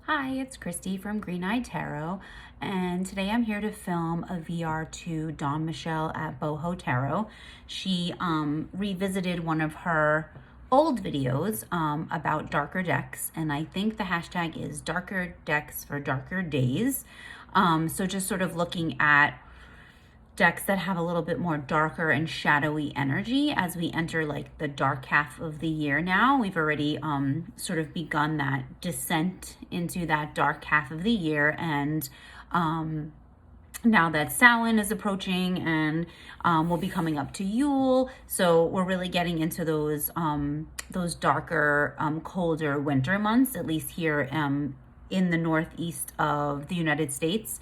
Hi, it's Christy from Green Eye Tarot, and today I'm here to film a VR to Dawn Michelle at Boho Tarot. She revisited one of her old videos about darker decks, and I think the hashtag is darker decks for darker days. So just sort of looking at decks that have a little bit more darker and shadowy energy as we enter like the dark half of the year now. We've already sort of begun that descent into that dark half of the year, and now that Samhain is approaching, and we'll be coming up to Yule, so we're really getting into those darker, colder winter months, at least here in the northeast of the United States.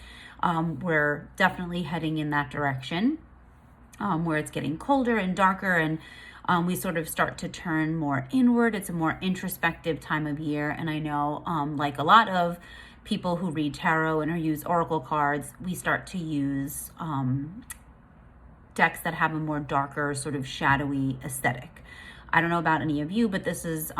We're definitely heading in that direction, where it's getting colder and darker, and we sort of start to turn more inward. It's a more introspective time of year, and I know like a lot of people who read tarot and or use oracle cards, we start to use decks that have a more darker, sort of shadowy aesthetic. I don't know about any of you, but this is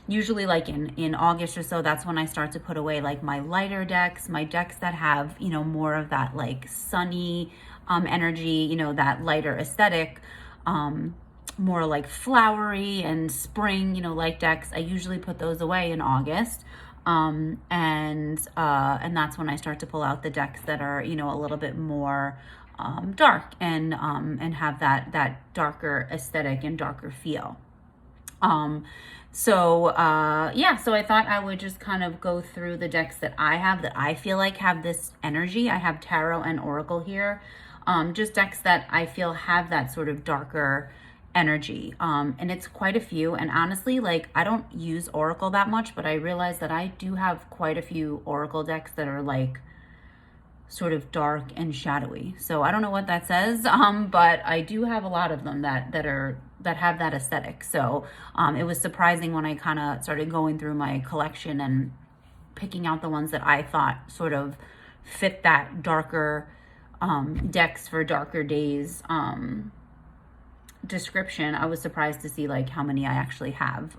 usually like in August or so. That's when I start to put away like my lighter decks, my decks that have, you know, more of that like sunny energy, you know, that lighter aesthetic, more like flowery and spring, you know, light decks. I usually put those away in August. And that's when I start to pull out the decks that are, you know, a little bit more dark and have that darker aesthetic and darker feel. So I thought I would just kind of go through the decks that I have that I feel like have this energy. I have tarot and oracle here, just decks that I feel have that sort of darker energy, and it's quite a few. And honestly, like, I don't use oracle that much, but I realize that I do have quite a few oracle decks that are like sort of dark and shadowy. So I don't know what that says, but I do have a lot of them that have that aesthetic. So it was surprising when I kind of started going through my collection and picking out the ones that I thought sort of fit that darker decks for darker days description. I was surprised to see like how many I actually have,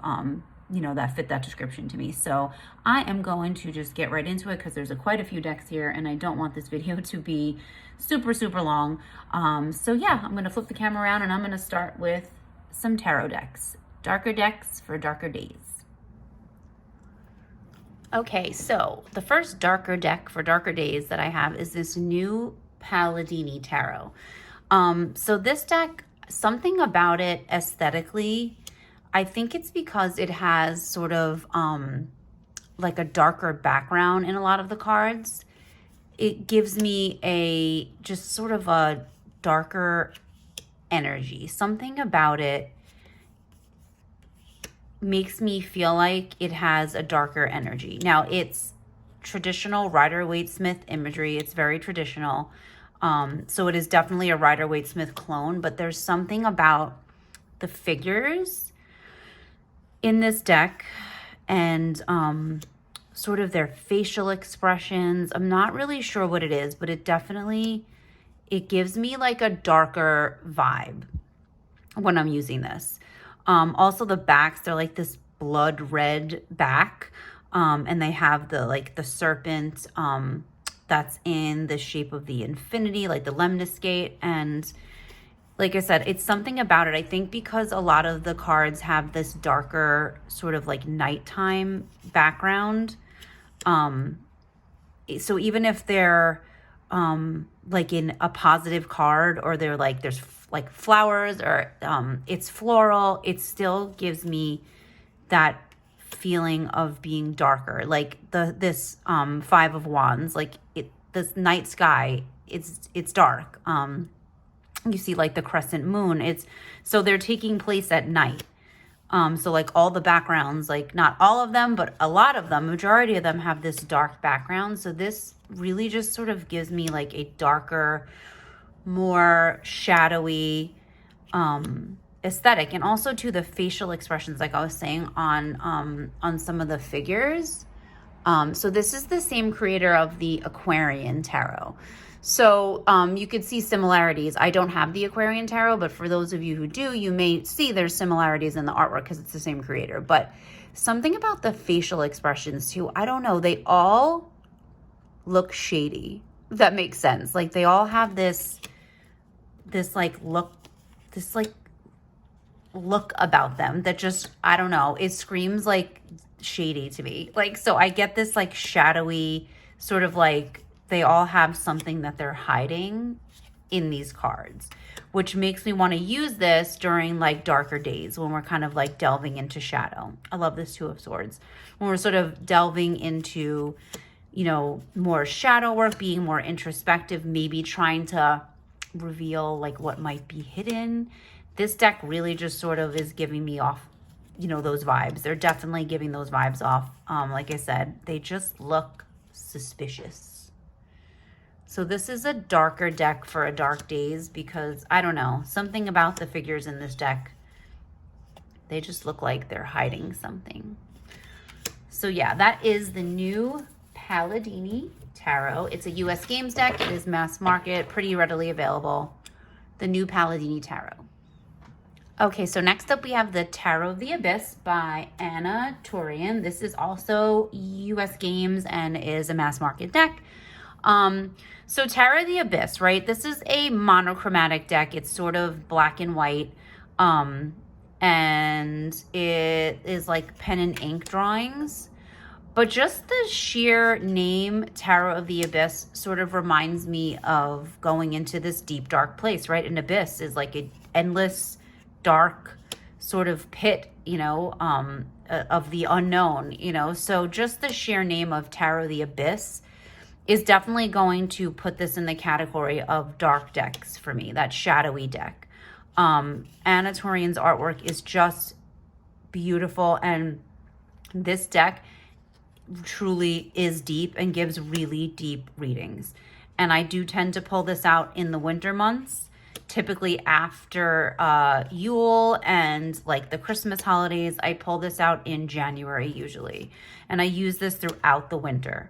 you know, that fit that description to me. So I am going to just get right into it because there's quite a few decks here, and I don't want this video to be super long. So yeah, I'm going to flip the camera around, and I'm going to start with some tarot decks. Darker decks for darker days. Okay, so the first darker deck for darker days that I have is this new Palladini Tarot. So this deck, something about it aesthetically, I think it's because it has sort of like a darker background in a lot of the cards. It gives me a just sort of a darker energy. Something about it makes me feel like it has a darker energy. Now, it's traditional Rider-Waite-Smith imagery. It's very traditional. So it is definitely a Rider-Waite-Smith clone, but there's something about the figures in this deck and sort of their facial expressions. I'm not really sure what it is, but it gives me like a darker vibe when I'm using this. Also the backs, they're like this blood red back, and they have the serpent that's in the shape of the infinity, like the lemniscate. And like I said, it's something about it. I think because a lot of the cards have this darker sort of like nighttime background. So even if they're like in a positive card, or they're like, there's like flowers, or it's floral, it still gives me that feeling of being darker. Like this Five of Wands, like this night sky, it's dark. You see like the crescent moon. So they're taking place at night. So like all the backgrounds, like not all of them, but a lot of them, majority of them have this dark background. So this really just sort of gives me like a darker, more shadowy aesthetic. And also to the facial expressions, like I was saying on some of the figures. So this is the same creator of the Aquarian Tarot. So you could see similarities. I don't have the Aquarian Tarot, but for those of you who do, you may see there's similarities in the artwork because it's the same creator. But something about the facial expressions too, I don't know, they all look shady. If that makes sense. Like they all have this like look about them that just, I don't know, it screams like shady to me. Like, so I get this like shadowy sort of like they all have something that they're hiding in these cards, which makes me want to use this during like darker days when we're kind of like delving into shadow. I love this Two of Swords. When we're sort of delving into, you know, more shadow work, being more introspective, maybe trying to reveal like what might be hidden. This deck really just sort of is giving me off, you know, those vibes. They're definitely giving those vibes off. Like I said, they just look suspicious. So this is a darker deck for a dark days because, I don't know, something about the figures in this deck, they just look like they're hiding something. So yeah, that is the new Palladini Tarot. It's a US Games deck. It is mass market, pretty readily available. The new Palladini Tarot. Okay, so next up we have the Tarot of the Abyss by Anna Torian. This is also US Games and is a mass market deck. So Tarot of the Abyss, right? This is a monochromatic deck. It's sort of black and white. And it is like pen and ink drawings. But just the sheer name Tarot of the Abyss sort of reminds me of going into this deep, dark place, right? An abyss is like an endless, dark sort of pit, you know, of the unknown, you know? So just the sheer name of Tarot of the Abyss is definitely going to put this in the category of dark decks for me, that shadowy deck. Anna Torian's artwork is just beautiful, and this deck truly is deep and gives really deep readings. And I do tend to pull this out in the winter months, typically after Yule and like the Christmas holidays. I pull this out in January usually, and I use this throughout the winter.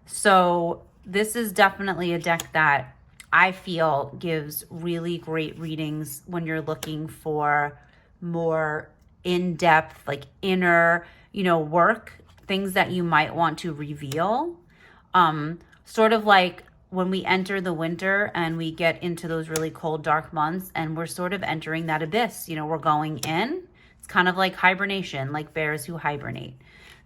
So this is definitely a deck that I feel gives really great readings when you're looking for more in-depth, like inner, you know, work, things that you might want to reveal. Sort of like when we enter the winter and we get into those really cold, dark months, and we're sort of entering that abyss, you know, we're going in. It's kind of like hibernation, like bears who hibernate.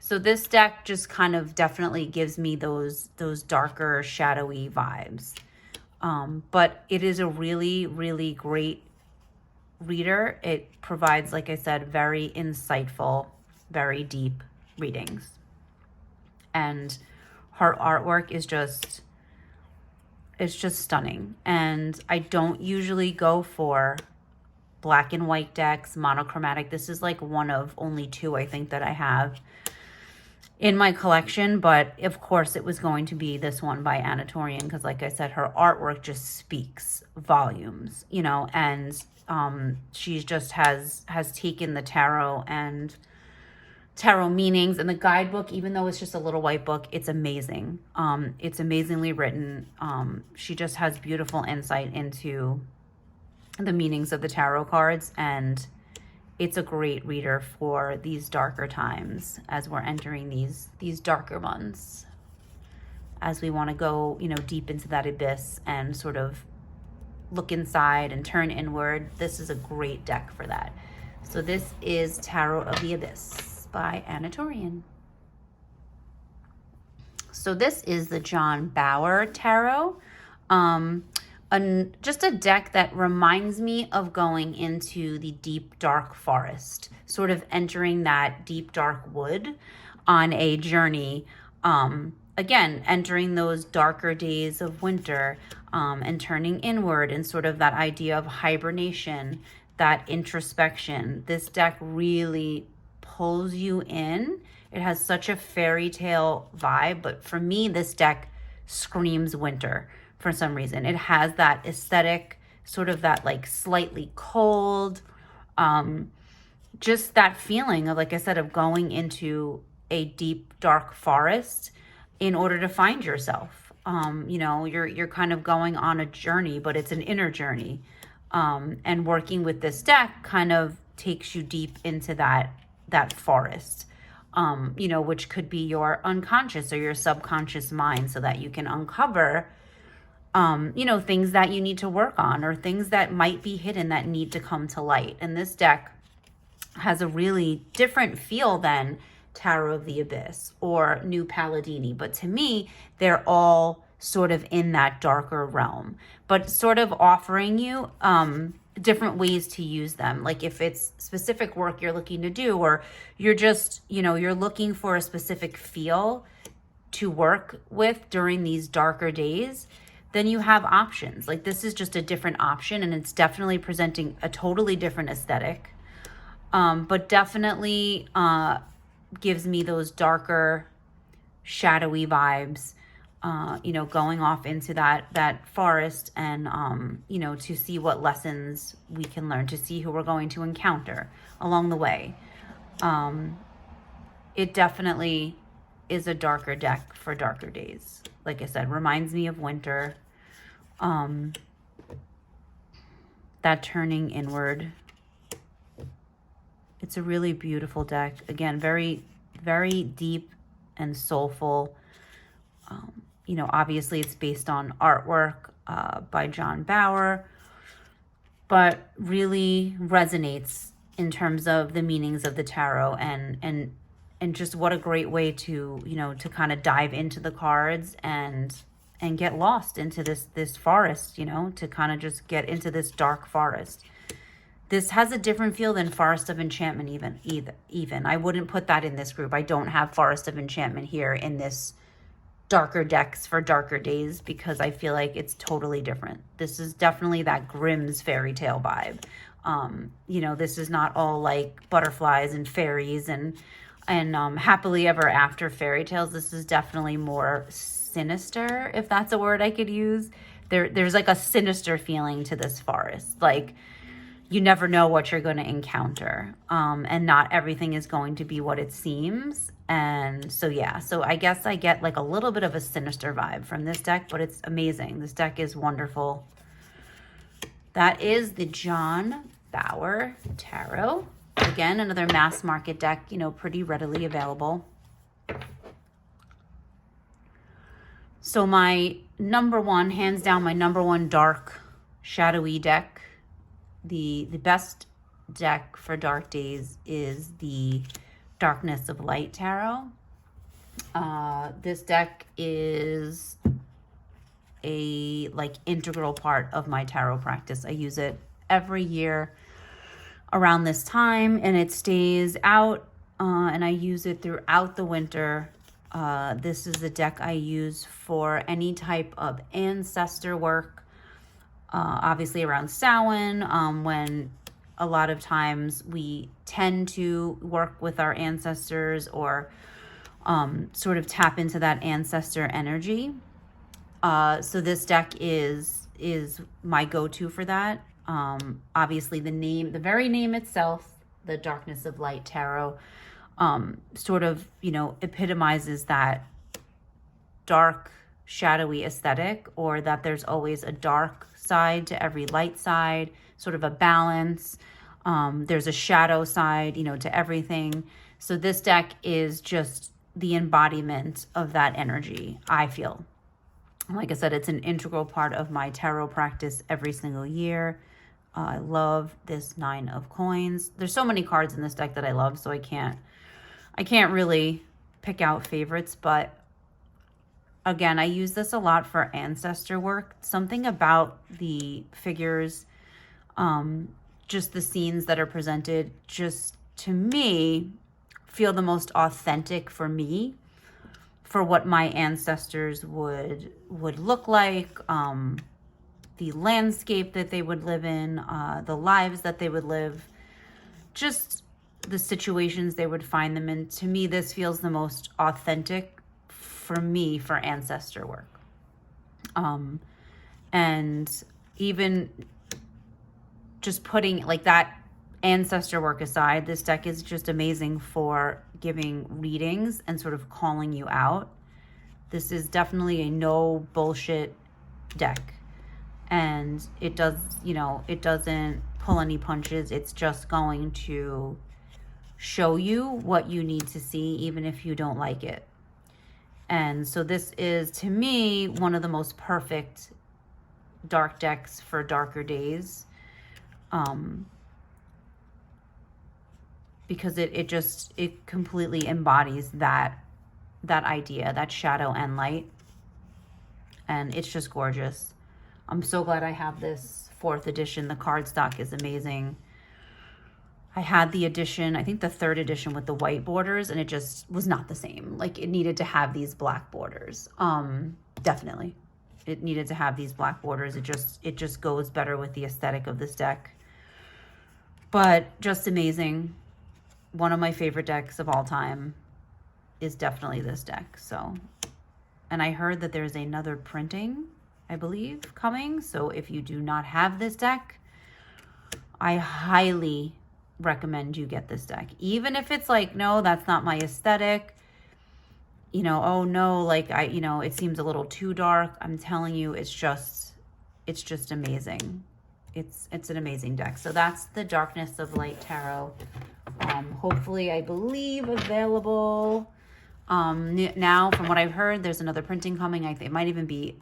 So this deck just kind of definitely gives me those darker, shadowy vibes. But it is a really, really great reader. It provides, like I said, very insightful, very deep readings. And her artwork is just, it's just stunning. And I don't usually go for black and white decks, monochromatic. This is like one of only two, I think, that I have in my collection, but of course it was going to be this one by Anna Torian because, like I said, her artwork just speaks volumes, you know, and she just has taken the tarot and tarot meanings, and the guidebook, even though it's just a little white book, it's amazing. It's amazingly written. She just has beautiful insight into the meanings of the tarot cards, and it's a great reader for these darker times as we're entering these darker months, as we want to go, you know, deep into that abyss and sort of look inside and turn inward. This is a great deck for that. So this is Tarot of the Abyss by Anna Torian. So this is the John Bauer Tarot. Just a deck that reminds me of going into the deep, dark forest, sort of entering that deep, dark wood on a journey. Again, entering those darker days of winter and turning inward, and sort of that idea of hibernation, that introspection. This deck really pulls you in. It has such a fairy tale vibe, but for me, this deck screams winter. For some reason, it has that aesthetic, sort of that like slightly cold, just that feeling of, like I said, of going into a deep, dark forest in order to find yourself. You know, you're kind of going on a journey, but it's an inner journey. And working with this deck kind of takes you deep into that forest. You know, which could be your unconscious or your subconscious mind, so that you can uncover you know, things that you need to work on, or things that might be hidden that need to come to light. And this deck has a really different feel than Tarot of the Abyss or New Palladini. But to me, they're all sort of in that darker realm, but sort of offering you different ways to use them. Like if it's specific work you're looking to do, or you're just, you know, you're looking for a specific feel to work with during these darker days, then you have options. Like this is just a different option, and it's definitely presenting a totally different aesthetic. But definitely gives me those darker, shadowy vibes, you know, going off into that forest, and, you know, to see what lessons we can learn, to see who we're going to encounter along the way. It definitely is a darker deck for darker days. Like I said, reminds me of winter. That turning inward. It's a really beautiful deck. Again, very, very deep and soulful. You know, obviously it's based on artwork by John Bauer, but really resonates in terms of the meanings of the tarot, and just what a great way to, you know, to kind of dive into the cards and get lost into this forest, you know, to kind of just get into this dark forest. This has a different feel than Forest of Enchantment even. I wouldn't put that in this group. I don't have Forest of Enchantment here in this darker decks for darker days, because I feel like it's totally different. This is definitely that Grimm's fairy tale vibe. You know, this is not all like butterflies and fairies and happily ever after fairy tales. This is definitely more sinister, if that's a word I could use. There's like a sinister feeling to this forest. Like you never know what you're going to encounter. And not everything is going to be what it seems. And so, yeah, so I guess I get like a little bit of a sinister vibe from this deck, but it's amazing. This deck is wonderful. That is the John Bauer Tarot. Again, another mass market deck, you know, pretty readily available. So my number one, hands down, my number one dark, shadowy deck, the best deck for dark days is the Darkness of Light Tarot. This deck is a like integral part of my tarot practice. I use it every year around this time, and it stays out, and I use it throughout the winter. This is the deck I use for any type of ancestor work, obviously around Samhain, when a lot of times we tend to work with our ancestors, or sort of tap into that ancestor energy. So this deck is my go-to for that. Obviously the very name itself, the Darkness of Light Tarot, sort of, you know, epitomizes that dark, shadowy aesthetic, or that there's always a dark side to every light side, sort of a balance. There's a shadow side, you know, to everything. So this deck is just the embodiment of that energy, I feel. Like I said, it's an integral part of my tarot practice every single year. I love this Nine of Coins. There's so many cards in this deck that I love, so I can't really pick out favorites, but again, I use this a lot for ancestor work. Something about the figures, just the scenes that are presented, just to me feel the most authentic for me, for what my ancestors would look like, the landscape that they would live in, the lives that they would live, just the situations they would find them in. To me, this feels the most authentic for me for ancestor work. And even just putting like that ancestor work aside, this deck is just amazing for giving readings and sort of calling you out. This is definitely a no bullshit deck. And it does, you know, it doesn't pull any punches. It's just going to show you what you need to see, even if you don't like it. And so this is, to me, one of the most perfect dark decks for darker days. Because it completely embodies that idea, that shadow and light. And it's just gorgeous. I'm so glad I have this 4th edition. The cardstock is amazing. I had the edition, I think the 3rd edition with the white borders, and it just was not the same. Like, it needed to have these black borders. Definitely. It needed to have these black borders. It just goes better with the aesthetic of this deck. But just amazing. One of my favorite decks of all time is definitely this deck. So, and I heard that there's another printing, I believe, coming. So if you do not have this deck, I highly recommend you get this deck. Even if it's like, no, that's not my aesthetic. You know, oh no, like it seems a little too dark. I'm telling you, it's just amazing. It's an amazing deck. So that's the Darkness of Light Tarot. Hopefully, I believe available. Now, from what I've heard, there's another printing coming. I think it might even be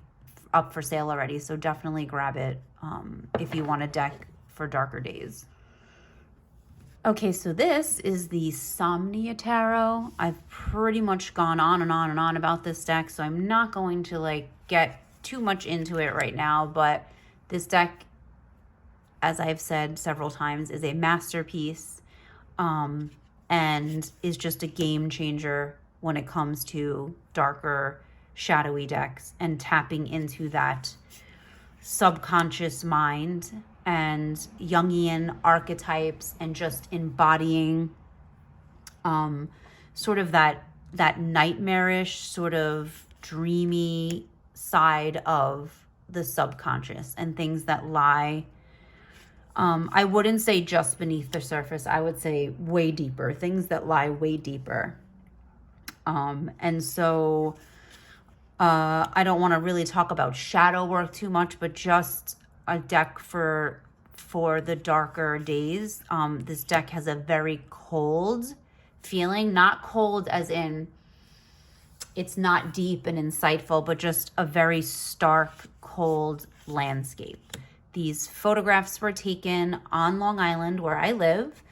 up for sale already. So definitely grab it if you want a deck for darker days. Okay, so this is the Somnia Tarot. I've pretty much gone on and on and on about this deck, so I'm not going to like get too much into it right now, but this deck, as I've said several times, is a masterpiece and is just a game changer when it comes to darker, shadowy decks and tapping into that subconscious mind and Jungian archetypes and just embodying sort of that nightmarish, sort of dreamy side of the subconscious and things that lie, I wouldn't say just beneath the surface. I would say way deeper, things that lie way deeper. And so I don't want to really talk about shadow work too much, but just a deck for the darker days. This deck has a very cold feeling, not cold as in it's not deep and insightful, but just a very stark, cold landscape. These photographs were taken on Long Island, where I live,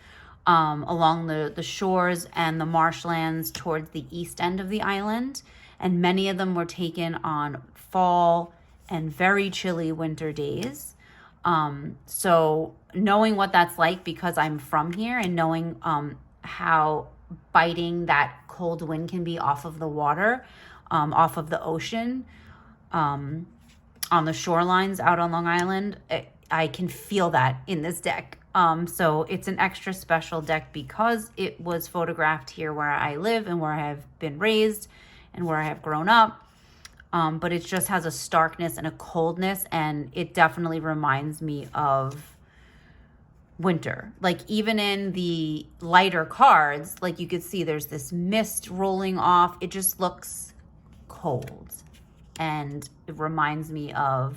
along the shores and the marshlands towards the east end of the island. And many of them were taken on fall and very chilly winter days. So knowing what that's like, because I'm from here, and knowing how biting that cold wind can be off of the water, off of the ocean, on the shorelines out on Long Island, I can feel that in this deck. So it's an extra special deck because it was photographed here where I live and where I have been raised and where I have grown up. But it just has a starkness and a coldness, and it definitely reminds me of winter. Like, even in the lighter cards, like you could see there's this mist rolling off. It just looks cold, and it reminds me of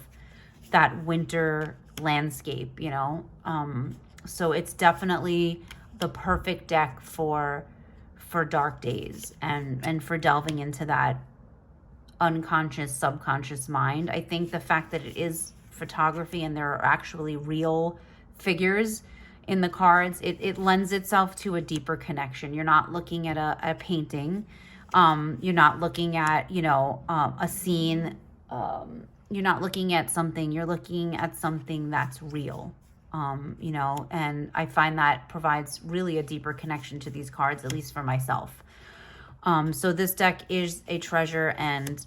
that winter landscape, you know? So it's definitely the perfect deck for dark days and for delving into that unconscious, subconscious mind. I think the fact that it is photography and there are actually real figures in the cards, it lends itself to a deeper connection. You're not looking at a painting. You're not looking at, a scene. You're not looking at something. You're looking at something that's real. And I find that provides really a deeper connection to these cards, at least for myself. So this deck is a treasure and,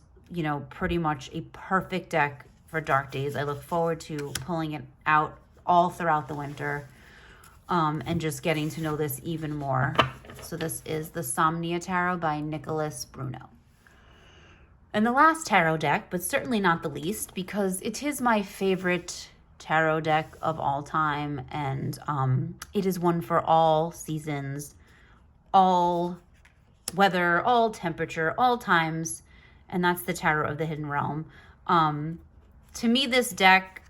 pretty much a perfect deck for dark days. I look forward to pulling it out all throughout the winter, and just getting to know this even more. So this is the Somnia Tarot by Nicholas Bruno. And the last tarot deck, but certainly not the least, because it is my favorite tarot deck of all time, and it is one for all seasons, all weather, all temperature, all times, and that's the Tarot of the Hidden Realm. To me, this deck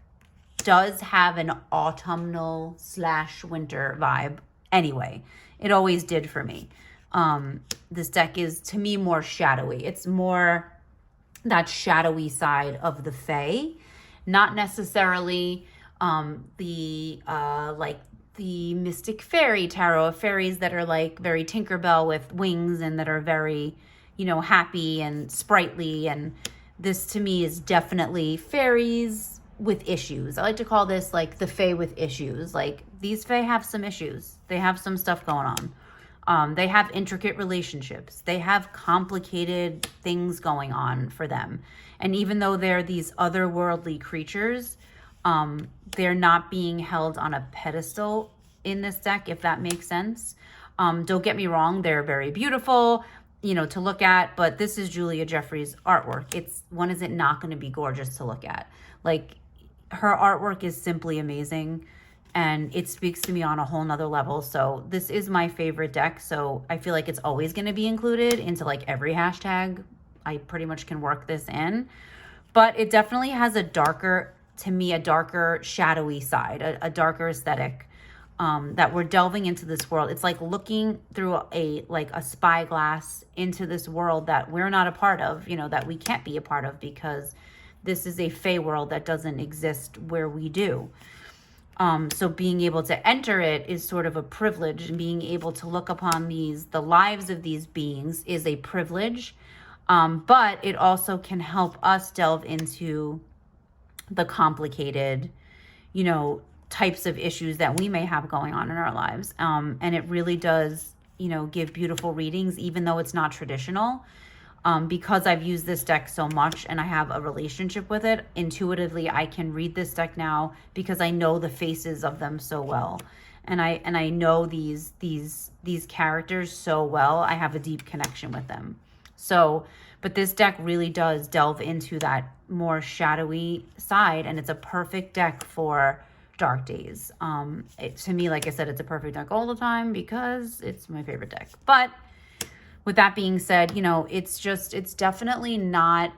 does have an autumnal / winter vibe anyway. It always did for me. This deck is, to me, more shadowy. It's more that shadowy side of the Fae, not necessarily like the mystic fairy tarot of fairies that are like very Tinkerbell with wings and that are very, you know, happy and sprightly. And this to me is definitely fairies with issues. I like to call this like the Fae with issues. Like these Fae have some issues. They have some stuff going on. They have intricate relationships. They have complicated things going on for them. And even though they're these otherworldly creatures, they're not being held on a pedestal in this deck, if that makes sense. Don't get me wrong, they're very beautiful, you know, to look at, but this is Julia Jeffrey's artwork. When is it not going to be gorgeous to look at? Like, her artwork is simply amazing, and it speaks to me on a whole nother level. So this is my favorite deck. So I feel like it's always going to be included into like every hashtag. I pretty much can work this in, but it definitely has a darker, to me, a darker shadowy side, a darker aesthetic, that we're delving into this world. It's like looking through a spyglass into this world that we're not a part of, you know, that we can't be a part of, because this is a Fae world that doesn't exist where we do. So being able to enter it is sort of a privilege, and being able to look upon the lives of these beings is a privilege. But it also can help us delve into the complicated, you know, types of issues that we may have going on in our lives. And it really does, you know, give beautiful readings, even though it's not traditional. Because I've used this deck so much and I have a relationship with it, intuitively I can read this deck now because I know the faces of them so well. And I know these characters so well. I have a deep connection with them. So, but this deck really does delve into that more shadowy side, and it's a perfect deck for dark days. To me, like I said, it's a perfect deck all the time because it's my favorite deck. But with that being said, you know, it's definitely not,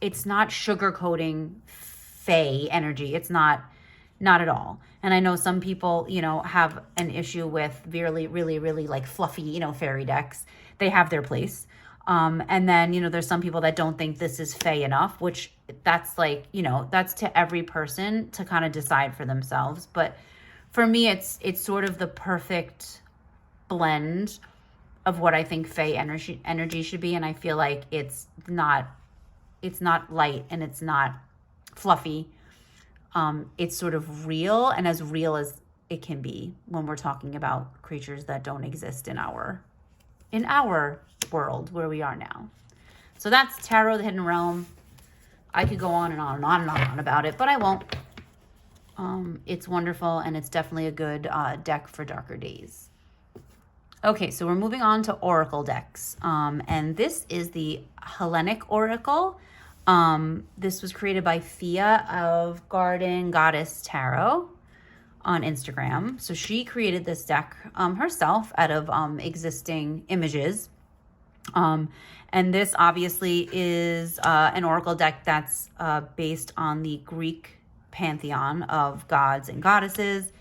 it's not sugarcoating Fae energy. It's not at all. And I know some people, you know, have an issue with really like fluffy, you know, fairy decks. They have their place. And then, you know, there's some people that don't think this is Fae enough, which that's like, you know, that's to every person to kind of decide for themselves. But for me, it's sort of the perfect blend of what I think Fae energy should be. And I feel like it's not light and it's not fluffy. It's sort of real, and as real as it can be when we're talking about creatures that don't exist in our world where we are now. So that's Tarot of the Hidden Realm. I could go on and on and on and on about it, but I won't. It's wonderful, and it's definitely a good deck for darker days. Okay, so we're moving on to Oracle decks. And this is the Hellenic Oracle. This was created by Thea of Garden Goddess Tarot on Instagram. So she created this deck herself out of existing images. And this obviously is an oracle deck that's based on the Greek pantheon of gods and goddesses,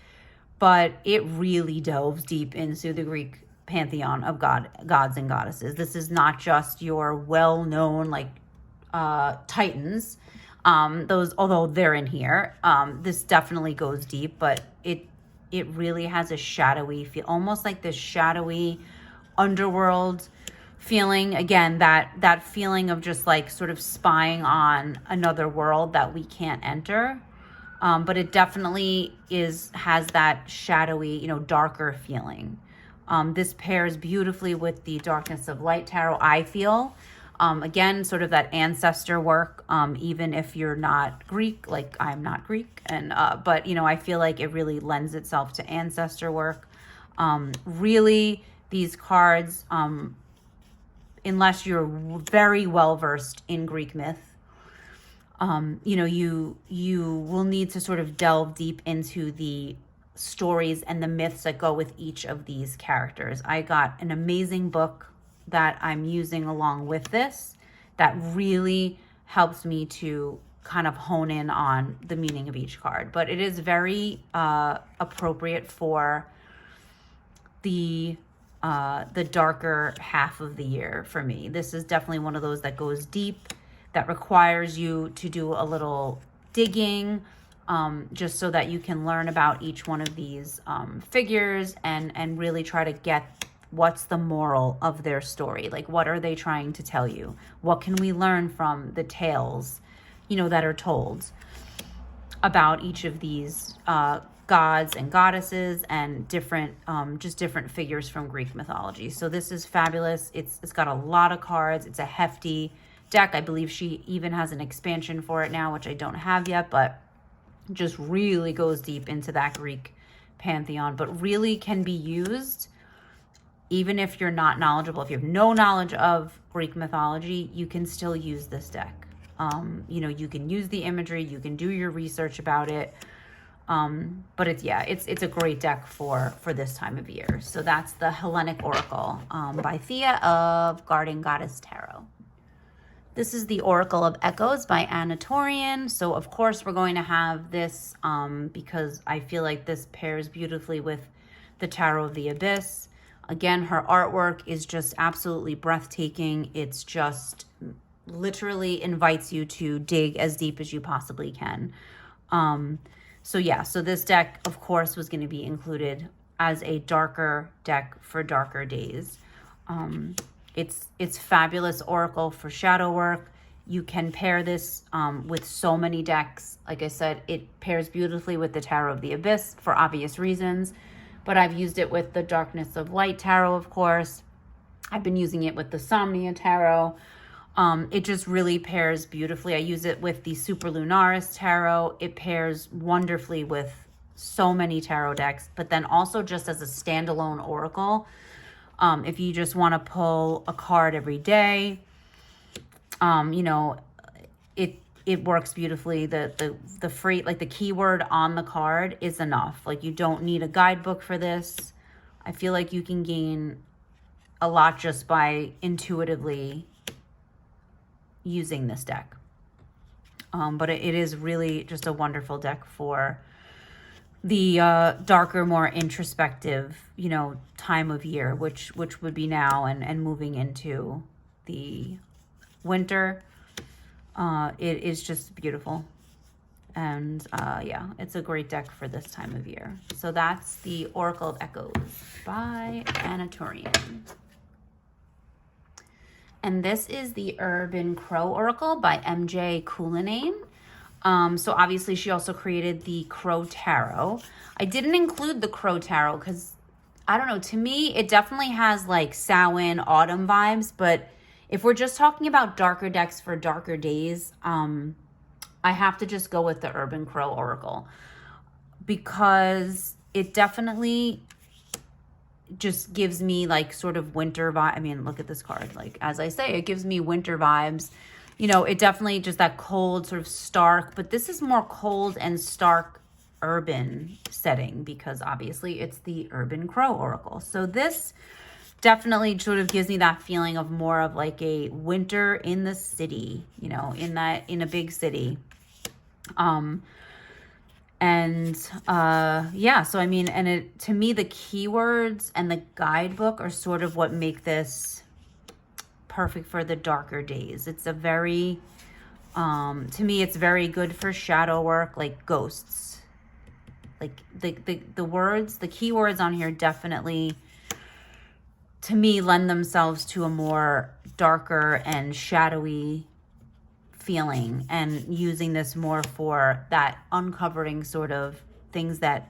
but it really delves deep into the Greek pantheon of gods and goddesses. This is not just your well-known like Titans. Those, although they're in here, this definitely goes deep, but it really has a shadowy feel, almost like this shadowy underworld feeling. Again, that feeling of just like sort of spying on another world that we can't enter. But it definitely has that shadowy, you know, darker feeling. This pairs beautifully with the Darkness of Light Tarot, I feel. Again, sort of that ancestor work, even if you're not Greek, like I'm not Greek. And but, you know, I feel like it really lends itself to ancestor work. Really, these cards, unless you're very well-versed in Greek myth, you know, you will need to sort of delve deep into the stories and the myths that go with each of these characters. I got an amazing book that I'm using along with this. that really helps me to kind of hone in on the meaning of each card. But it is very appropriate for the darker half of the year for me. This is definitely one of those that goes deep, that requires you to do a little digging, just so that you can learn about each one of these figures and really try to get what's the moral of their story. Like, what are they trying to tell you? What can we learn from the tales, that are told about each of these gods and goddesses and different figures from Greek mythology. So this is fabulous. It's got a lot of cards. It's a hefty deck. I believe she even has an expansion for it now, which I don't have yet, but just really goes deep into that Greek pantheon, but really can be used even if you're not knowledgeable. If you have no knowledge of Greek mythology, you can still use this deck. You can use the imagery, you can do your research about it. But it's a great deck for this time of year. So that's the Hellenic Oracle by Thea of Garden Goddess Tarot. This is the Oracle of Echoes by Anatorian. So of course we're going to have this because I feel like this pairs beautifully with the Tarot of the Abyss. Again, her artwork is just absolutely breathtaking. It's just literally invites you to dig as deep as you possibly can. So this deck, of course, was going to be included as a darker deck for darker days. It's fabulous oracle for shadow work. You can pair this with so many decks. Like I said, it pairs beautifully with the Tarot of the Abyss for obvious reasons, but I've used it with the Darkness of Light Tarot, of course. I've been using it with the Somnia Tarot. It just really pairs beautifully. I use it with the Superlunaris Tarot. It pairs wonderfully with so many tarot decks, but then also just as a standalone oracle. If you just want to pull a card every day, it works beautifully. The free, like the keyword on the card is enough. Like, you don't need a guidebook for this. I feel like you can gain a lot just by intuitively using this deck. But it is really just a wonderful deck for the darker, more introspective, time of year, which would be now and moving into the winter. It is just beautiful. And it's a great deck for this time of year. So that's the Oracle of Echoes by Anatorian. And this is the Urban Crow Oracle by MJ Cullinane. So obviously she also created the Crow Tarot. I didn't include the Crow Tarot because, I don't know, to me it definitely has like Samhain, autumn vibes. But if we're just talking about darker decks for darker days, I have to just go with the Urban Crow Oracle because it definitely just gives me like sort of winter vibe. I mean, look at this card. Like, as I say, it gives me winter vibes. It definitely just that cold, sort of stark, but this is more cold and stark urban setting because obviously it's the Urban Crow Oracle. So this definitely sort of gives me that feeling of more of like a winter in the city, in a big city. So I mean, and to me, the keywords and the guidebook are sort of what make this perfect for the darker days. It's a very, to me, it's very good for shadow work, like ghosts. Like the words, the keywords on here definitely, to me, lend themselves to a more darker and shadowy feeling, and using this more for that uncovering sort of things that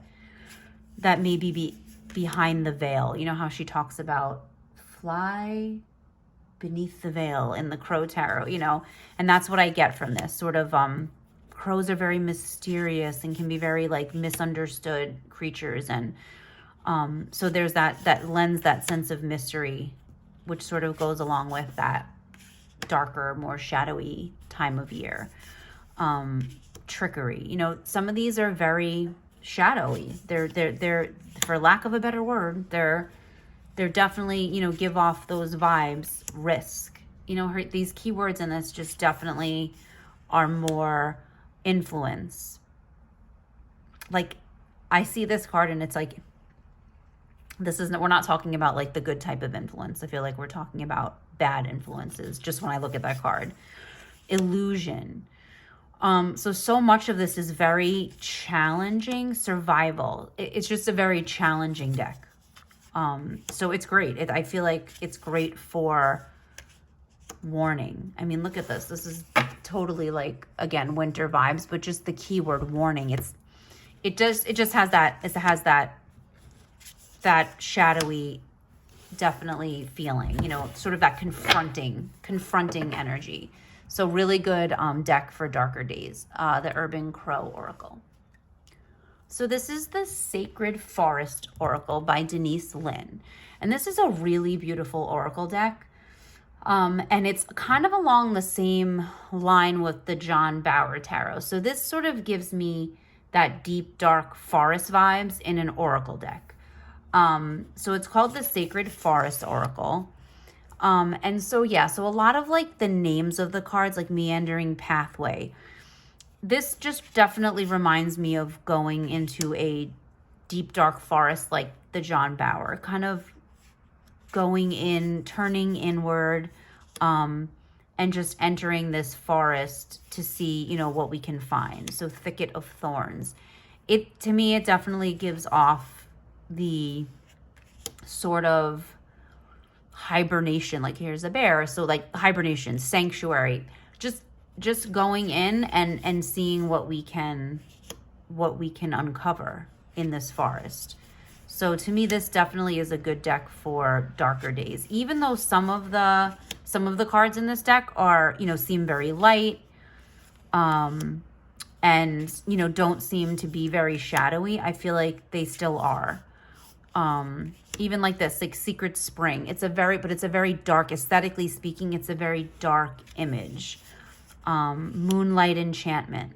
may be behind the veil. You know how she talks about fly beneath the veil in the Crow Tarot, and that's what I get from this sort of, crows are very mysterious and can be very like misunderstood creatures. And so there's that lends that sense of mystery, which sort of goes along with that darker, more shadowy time of year. Trickery, some of these are very shadowy. They're for lack of a better word, they're definitely, give off those vibes. Risk, you know, these keywords in this just definitely are more influence. Like, I see this card and it's like, we're not talking about like the good type of influence. I feel like we're talking about bad influences just when I look at that card. Illusion. So much of this is very challenging. Survival. It's just a very challenging deck. So it's great. I feel like it's great for warning. I mean, look at this. This is totally like, again, winter vibes, but just the keyword warning. It just has that shadowy, definitely feeling, you know, sort of that confronting energy. So really good deck for darker days, the Urban Crow Oracle. So this is the Sacred Forest Oracle by Denise Linn. And this is a really beautiful oracle deck. And it's kind of along the same line with the John Bower Tarot. So this sort of gives me that deep, dark forest vibes in an oracle deck. So it's called the Sacred Forest Oracle. And so, yeah, so a lot of like the names of the cards, like Meandering Pathway. This just definitely reminds me of going into a deep, dark forest like the John Bower, kind of going in, turning inward, and just entering this forest to see, you know, what we can find. So Thicket of Thorns. To me, it definitely gives off the sort of hibernation, like here's a bear, so like hibernation, sanctuary, just going in and seeing what we can uncover in this forest. So to me, this definitely is a good deck for darker days, even though some of the cards in this deck are, you know, seem very light, and, you know, don't seem to be very shadowy. I feel like they still are. Even like this, like Secret Spring. It's a very dark, aesthetically speaking, it's a very dark image. Moonlight Enchantment.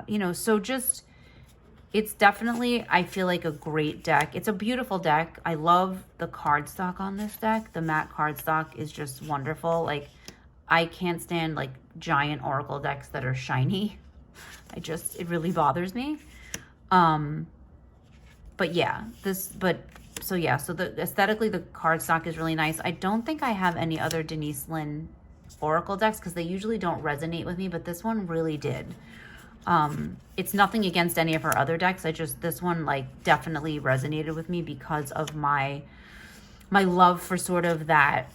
You know, so just, it's definitely, I feel like, a great deck. It's a beautiful deck. I love the cardstock on this deck. The matte cardstock is just wonderful. Like, I can't stand like giant oracle decks that are shiny. It really bothers me. But yeah, so aesthetically the cardstock is really nice. I don't think I have any other Denise Linn oracle decks because they usually don't resonate with me, but this one really did. It's nothing against any of her other decks. This one like definitely resonated with me because of my love for sort of that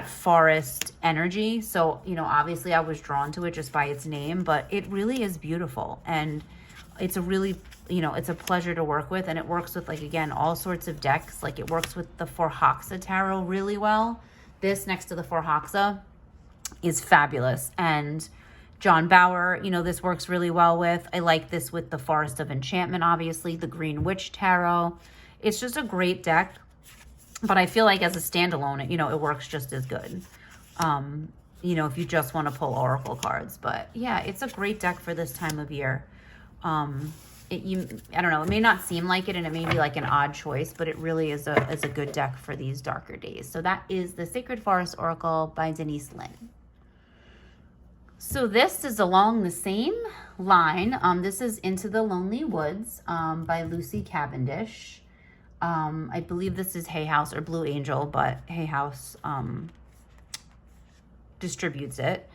forest energy. So, you know, obviously I was drawn to it just by its name, but it really is beautiful. And it's a really, you know, it's a pleasure to work with. And it works with, like, again, all sorts of decks. Like, it works with the Forhaxa Tarot really well. This next to the Forhaxa is fabulous. And John Bower, you know, this works really well with. I like this with the Forest of Enchantment, obviously, the Green Witch Tarot. It's just a great deck. But I feel like as a standalone, you know, it works just as good. You know, if you just want to pull oracle cards. But yeah, it's a great deck for this time of year. I don't know, it may not seem like it, and it may be like an odd choice, but it really is a good deck for these darker days. So that is the Sacred Forest Oracle by Denise Linn. So this is along the same line. This is Into the Lonely Woods by Lucy Cavendish. I believe this is Hay House or Blue Angel, but Hay House distributes it.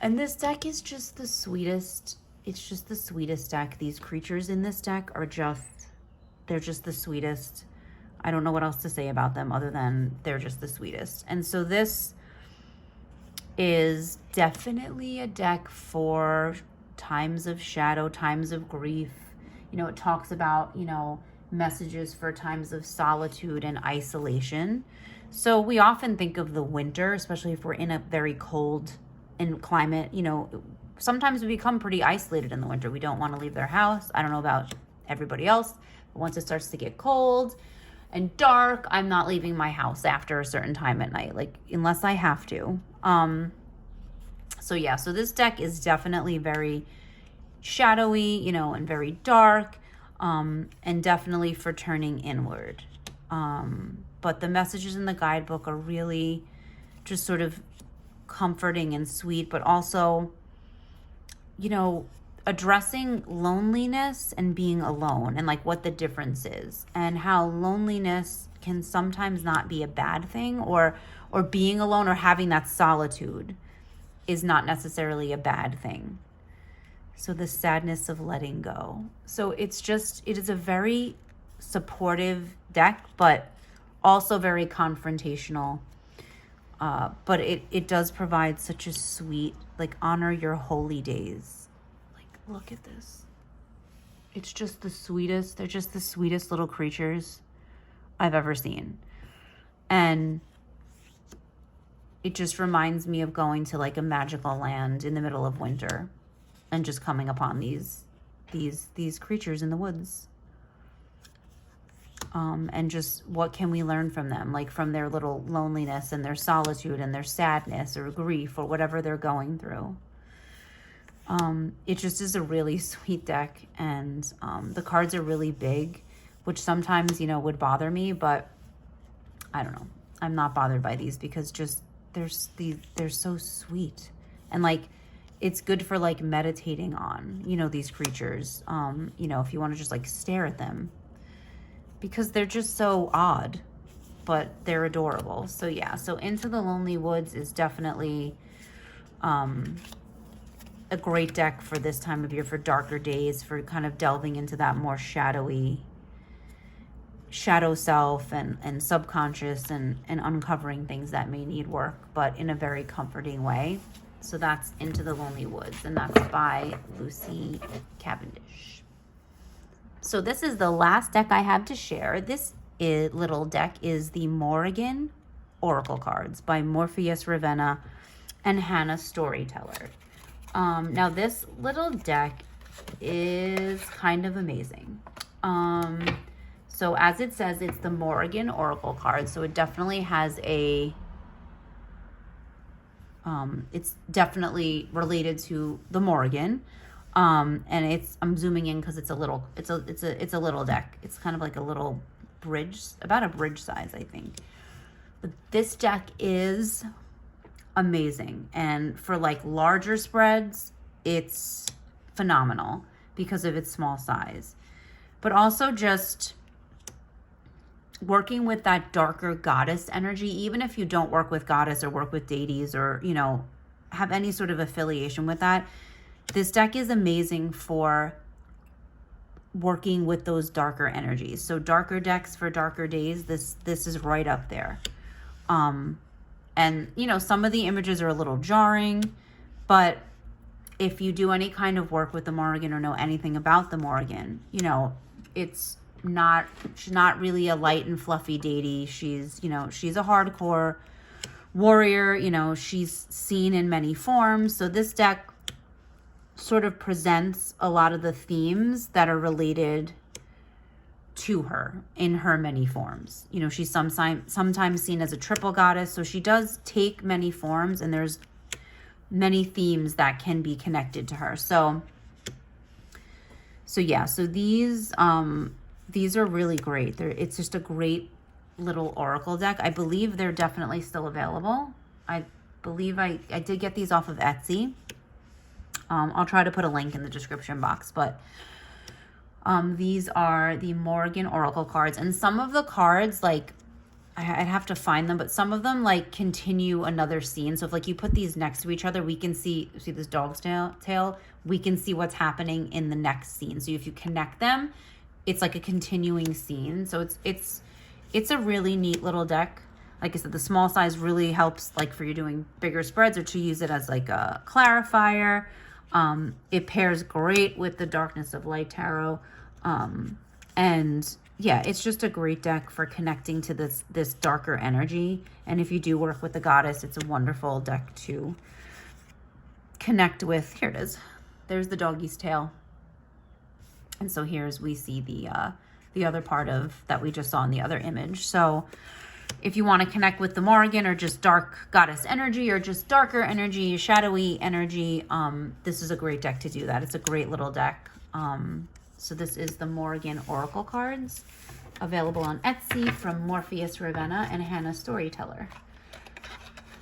And this deck is just the sweetest. It's just the sweetest deck. These creatures in this deck are they're just the sweetest. I don't know what else to say about them other than they're just the sweetest. And so this is definitely a deck for times of shadow, times of grief. You know, it talks about, you know, messages for times of solitude and isolation. So we often think of the winter, especially if we're in a very cold climate, you know, sometimes we become pretty isolated in the winter. We don't want to leave their house. I don't know about everybody else, but once it starts to get cold and dark, I'm not leaving my house after a certain time at night, like unless I have to. So yeah, so this deck is definitely very shadowy, you know, and very dark, and definitely for turning inward. But the messages in the guidebook are really just sort of comforting and sweet, but also, you know, addressing loneliness and being alone, and like what the difference is, and how loneliness can sometimes not be a bad thing, or being alone or having that solitude is not necessarily a bad thing. So the sadness of letting go. So it is a very supportive deck, but also very confrontational. But it does provide such a sweet, like, honor your holy days. Like, look at this. It's just the sweetest. They're just the sweetest little creatures I've ever seen. And it just reminds me of going to like a magical land in the middle of winter and just coming upon these creatures in the woods. And just what can we learn from them, like from their little loneliness and their solitude and their sadness or grief or whatever they're going through. It just is a really sweet deck, and the cards are really big, which sometimes, you know, would bother me, but I don't know. I'm not bothered by these because just they're so sweet, and like it's good for like meditating on, you know, these creatures. You know, if you want to just like stare at them, because they're just so odd, but they're adorable. So yeah, so Into the Lonely Woods is definitely a great deck for this time of year, for darker days, for kind of delving into that more shadowy shadow self and subconscious, and uncovering things that may need work, but in a very comforting way. So that's Into the Lonely Woods, and that's by Lucy Cavendish. So this is the last deck I have to share. This little deck is the Morrigan Oracle Cards by Morpheus Ravenna and Hannah Storyteller. Now this little deck is kind of amazing. So as it says, it's the Morrigan Oracle cards. So it definitely has a, it's definitely related to the Morrigan. And I'm zooming in because it's a little deck. It's kind of like a little bridge, about a bridge size, I think. But this deck is amazing. And for like larger spreads, it's phenomenal because of its small size. But also just working with that darker goddess energy, even if you don't work with goddess or work with deities or, you know, have any sort of affiliation with that, this deck is amazing for working with those darker energies. So darker decks for darker days, this is right up there. And, you know, some of the images are a little jarring, but if you do any kind of work with the Morrigan or know anything about the Morrigan, you know, she's not really a light and fluffy deity. She's, you know, she's a hardcore warrior. You know, she's seen in many forms. So this deck sort of presents a lot of the themes that are related to her in her many forms. You know, she's sometimes seen as a triple goddess. So she does take many forms, and there's many themes that can be connected to her. So yeah, so these are really great. It's just a great little oracle deck. I believe they're definitely still available. I believe I did get these off of Etsy. I'll try to put a link in the description box, but these are the Morrigan Oracle cards, and some of the cards, like, I'd have to find them, but some of them like continue another scene. So if like you put these next to each other, we can see this dog's tail, we can see what's happening in the next scene. So if you connect them, it's like a continuing scene. So it's a really neat little deck. Like I said, the small size really helps like for you doing bigger spreads or to use it as like a clarifier. It pairs great with the Darkness of Light Tarot. And yeah, it's just a great deck for connecting to this darker energy. And if you do work with the goddess, it's a wonderful deck to connect with. Here it is. There's the doggy's tail. And so we see the other part of that we just saw in the other image. So if you want to connect with the Morrigan, or just dark goddess energy, or just darker energy, shadowy energy, this is a great deck to do that. It's a great little deck. So this is the Morrigan Oracle cards, available on Etsy from Morpheus Ravenna and Hannah Storyteller.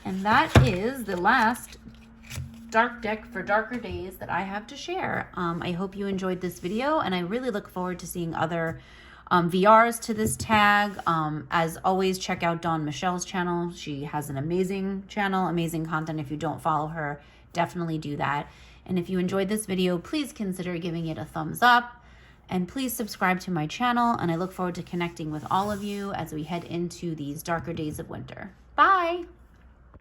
And that is the last dark deck for darker days that I have to share. I hope you enjoyed this video, and I really look forward to seeing other VRs to this tag. As always, check out Dawn Michelle's channel. She has an amazing channel, amazing content. If you don't follow her, definitely do that. And if you enjoyed this video, please consider giving it a thumbs up, and please subscribe to my channel. And I look forward to connecting with all of you as we head into these darker days of winter. Bye.